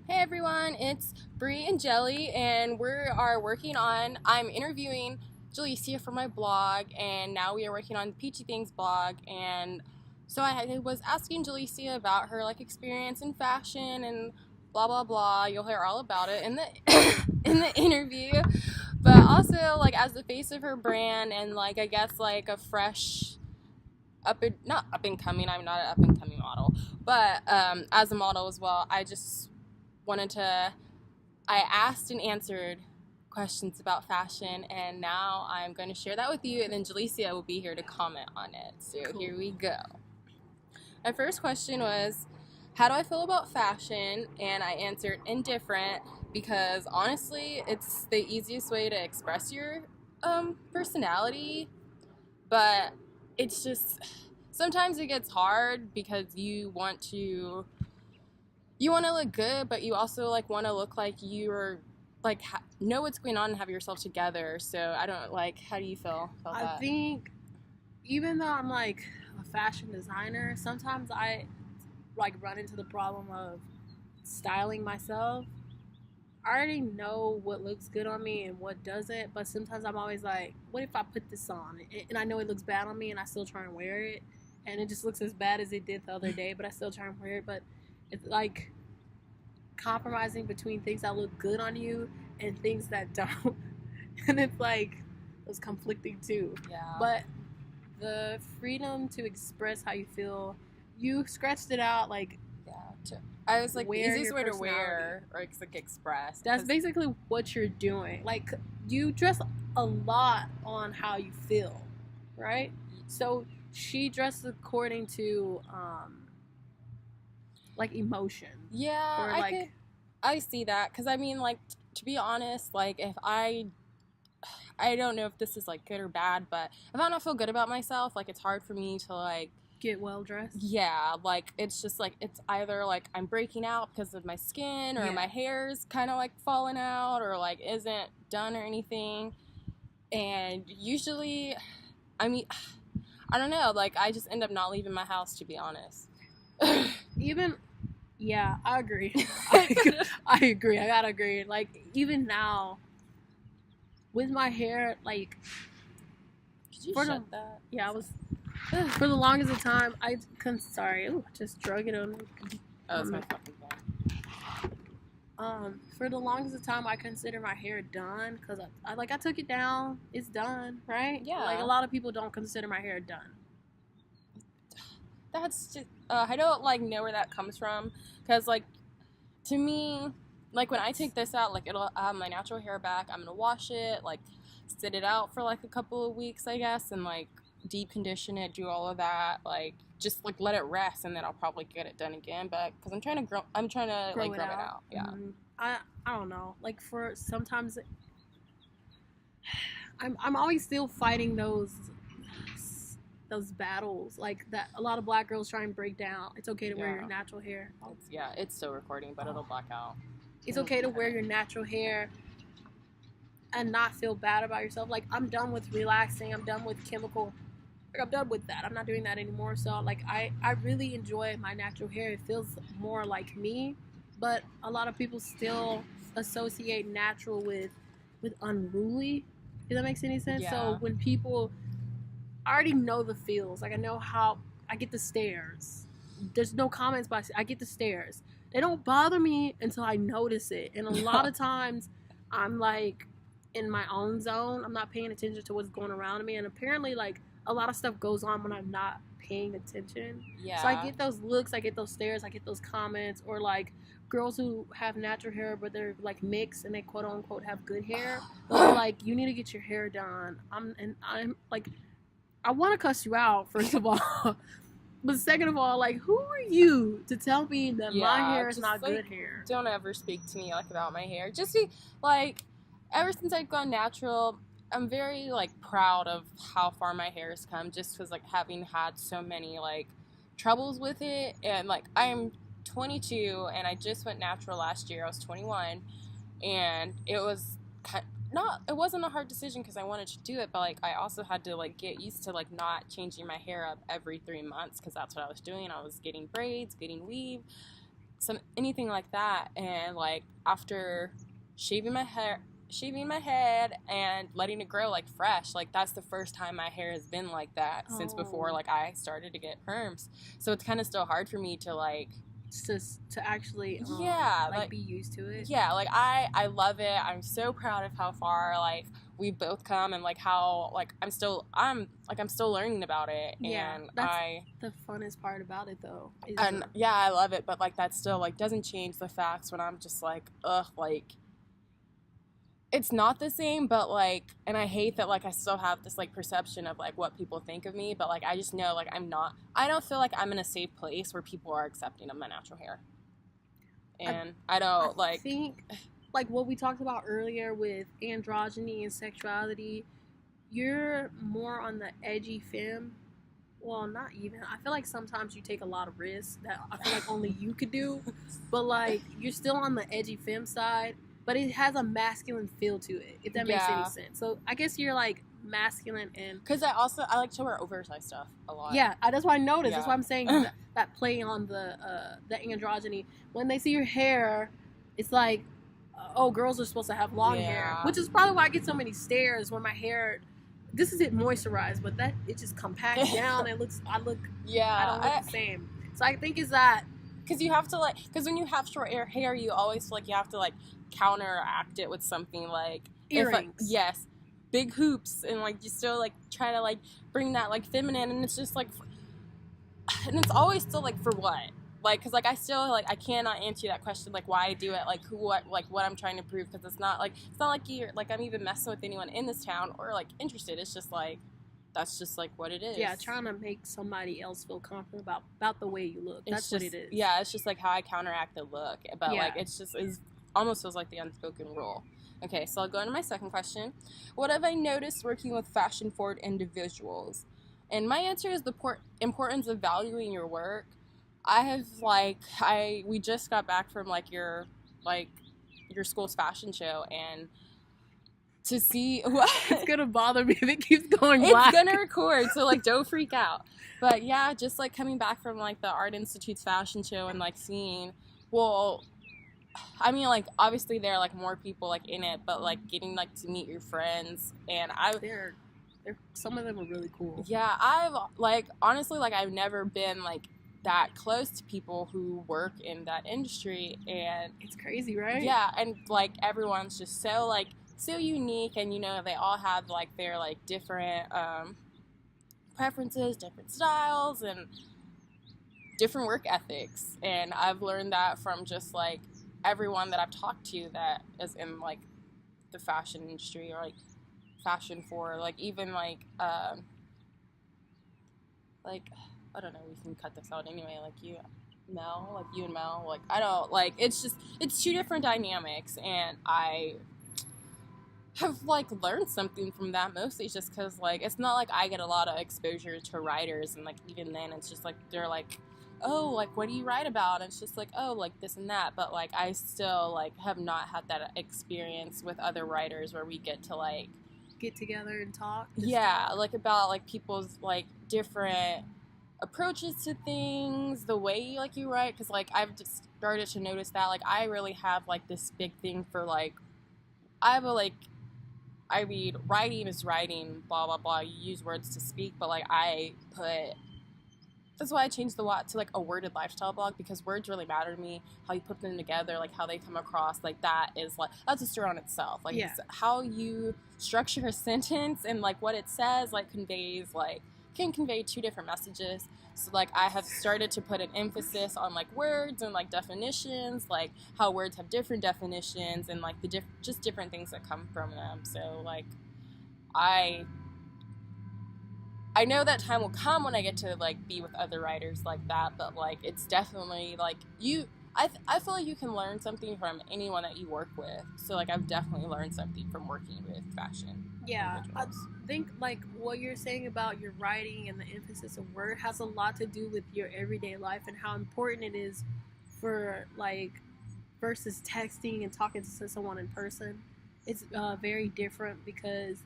Hey everyone, it's Brie and Jelly, and I'm interviewing Jelicia for my blog, and now we are working on the Peachy Things blog. And so I was asking Jelicia about her experience in fashion and blah blah blah. You'll hear all about it in the in the interview. But also as the face of her brand and I guess a fresh not up and coming. I'm not an up and coming model, but as a model as well, I just wanted to I asked and answered questions about fashion, and now I'm going to share that with you, and then Jelicia will be here to comment on it. So cool. Here we go. My first question was, how do I feel about fashion? And I answered indifferent, because honestly it's the easiest way to express your personality, but it's just sometimes it gets hard because you want to look good, but you also want to look like you're know what's going on and have yourself together. So I don't how do you feel about that? I think even though I'm a fashion designer, sometimes I run into the problem of styling myself. I already know what looks good on me and what doesn't, but sometimes I'm always like, what if I put this on and I know it looks bad on me and I still try and wear it and it just looks as bad as it did the other day, but I still try and wear it. But it's compromising between things that look good on you and things that don't. And it's conflicting too. Yeah. But the freedom to express how you feel, you scratched it out I was the easiest way to wear or express. That's basically what you're doing. You dress a lot on how you feel, right? So she dressed according to emotion. Yeah, I see that, because I mean, to be honest, if I don't know if this is good or bad, but if I don't feel good about myself, it's hard for me to get well dressed. Yeah, it's just it's either I'm breaking out because of my skin, or my hair's kind of falling out, or isn't done or anything. And usually, I mean, I don't know, I just end up not leaving my house, to be honest. Yeah, I agree. I agree. I gotta agree. Even now, with my hair, Could you shut that? Yeah, I was. For the longest of time, sorry. Ooh, just drug it on. Oh, it's my fucking phone. For the longest of time, I consider my hair done, because I took it down. It's done, right? Yeah. A lot of people don't consider my hair done. That's just I don't know where that comes from, because to me, when I take this out, it'll have my natural hair back. I'm gonna wash it, sit it out for a couple of weeks, I guess, and deep condition it, do all of that, just let it rest, and then I'll probably get it done again. But because I'm trying to grow it out. Yeah. Mm-hmm. I don't know. For sometimes I'm always still fighting those battles that a lot of black girls try and break down. It's okay to wear your natural hair. It's still recording, but it'll black out. It's okay to wear your natural hair and not feel bad about yourself. I'm done with relaxing. I'm done with chemical. I'm done with that. I'm not doing that anymore. So I really enjoy my natural hair. It feels more like me. But a lot of people still associate natural with unruly. If that makes any sense. Yeah. So when people, I already know the feels. I know how I get the stares. There's no comments, but I get the stares. They don't bother me until I notice it. And a lot of times I'm in my own zone. I'm not paying attention to what's going around me. And apparently a lot of stuff goes on when I'm not paying attention. Yeah. So I get those looks, I get those stares, I get those comments, or girls who have natural hair but they're mixed and they quote unquote have good hair. They're you need to get your hair done. I'm I want to cuss you out, first of all. But second of all, who are you to tell me that my hair is not good hair? Don't ever speak to me about my hair. Just be ever since I've gone natural, I'm very proud of how far my hair has come, just because having had so many troubles with it. And I'm 22 and I just went natural last year. I was 21, and it was it wasn't a hard decision because I wanted to do it, but I also had to get used to not changing my hair up every 3 months, because that's what I was doing. I was getting braids, getting weave, anything like that. And like after shaving my head and letting it grow like fresh, like that's the first time my hair has been like that since before like I started to get perms. So it's kind of still hard for me to like to actually like be used to it. Yeah, like I love it. I'm so proud of how far like we've both come, and like how like I'm still learning about it. Yeah, and that's the funnest part about it though. Yeah, I love it, but like that still like doesn't change the facts when I'm just like, ugh, like it's not the same, but like, and I hate that like I still have this like perception of like what people think of me, but like I just know like I don't feel like I'm in a safe place where people are accepting of my natural hair. And I think like what we talked about earlier with androgyny and sexuality, you're more on the edgy femme. Well, not even. I feel like sometimes you take a lot of risks that I feel like only you could do, but like you're still on the edgy femme side, but it has a masculine feel to it, if that makes any sense. So I guess you're like masculine, and because I like to wear oversized stuff a lot. Yeah, that's what I noticed. That's why I'm saying that play on the androgyny. When they see your hair, it's like, oh, girls are supposed to have long hair, which is probably why I get so many stares when my hair. This is it moisturized, but that it just compacts down. I don't look the same. So I think is that because you have to like, because when you have short hair, you always feel like you have to like counteract it with something like earrings. Yes, big hoops, and like you still like try to like bring that like feminine, and it's just like, and it's always still like for what, like because like I still like I cannot answer that question like why I do it, like what I'm trying to prove, because it's not like you're like I'm even messing with anyone in this town or like interested. It's just like that's just like what it is. Yeah, trying to make somebody else feel confident about the way you look. That's what it is. Yeah, it's just like how I counteract the look, but like it's almost feels like the unspoken rule. Okay, so I'll go into my second question. What have I noticed working with fashion-forward individuals? And my answer is the importance of valuing your work. We just got back from your school's fashion show, and to see what it's gonna bother me if it keeps going black. It's gonna record, so like don't freak out. But yeah, just like coming back from like the Art Institute's fashion show and like seeing, well, I mean, like, obviously there are, like, more people, like, in it, but, like, getting, like, to meet your friends, and some of them are really cool. Yeah, I've, like, honestly, like, I've never been, like, that close to people who work in that industry, and it's crazy, right? Yeah, and, like, everyone's just so, like, so unique, and, you know, they all have, like, their, like, different, preferences, different styles, and different work ethics, and I've learned that from just, like, everyone that I've talked to that is in like the fashion industry or like fashion for like even like I don't know, we can cut this out anyway, like you and Mel, like I don't like, it's two different dynamics, and I have like learned something from that, mostly just because like it's not like I get a lot of exposure to writers, and like even then it's just like they're like, oh, like, what do you write about? And it's just like, oh, like, this and that. But, like, I still, like, have not had that experience with other writers where we get to, like... get together and talk? Yeah, like, about, like, people's, like, different approaches to things, the way, like, you write. Because, like, I've just started to notice that, like, I really have, like, this big thing for, like... I read, writing is writing, blah, blah, blah. You use words to speak, but, like, that's why I changed to like a worded lifestyle blog, because words really matter to me. How you put them together, like how they come across, like that's a story on itself. Like how you structure a sentence and like what it says, like can convey two different messages. So like I have started to put an emphasis on like words and like definitions, like how words have different definitions and like just different things that come from them. So like I know that time will come when I get to, like, be with other writers like that, but, like, it's definitely, like, I feel like you can learn something from anyone that you work with. So, like, I've definitely learned something from working with fashion. Yeah, I think, like, what you're saying about your writing and the emphasis of word has a lot to do with your everyday life and how important it is for, like, versus texting and talking to someone in person. It's very different because,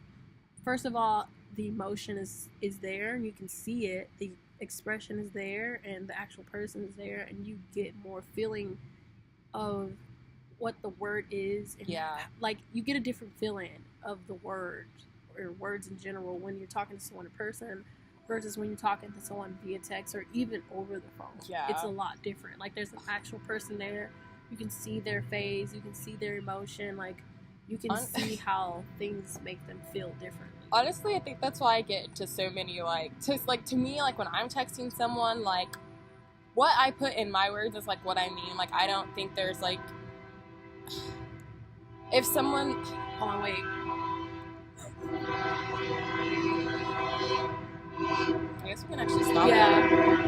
first of all, the emotion is there and you can see it. expression is there and the actual person is there, and you get more feeling of what the word is. And like, you get a different feeling of the word or words in general when you're talking to someone in person versus when you're talking to someone via text or even over the phone. It's a lot different. Like, there's an actual person there. You can see their face. You can see their emotion. Like, you can see how things make them feel differently. Honestly, I think that's why I get to so many, to me, like, when I'm texting someone, like, what I put in my words is, like, what I mean. Like, I don't think there's, like, if someone... Hold on, wait. I guess we can actually stop that.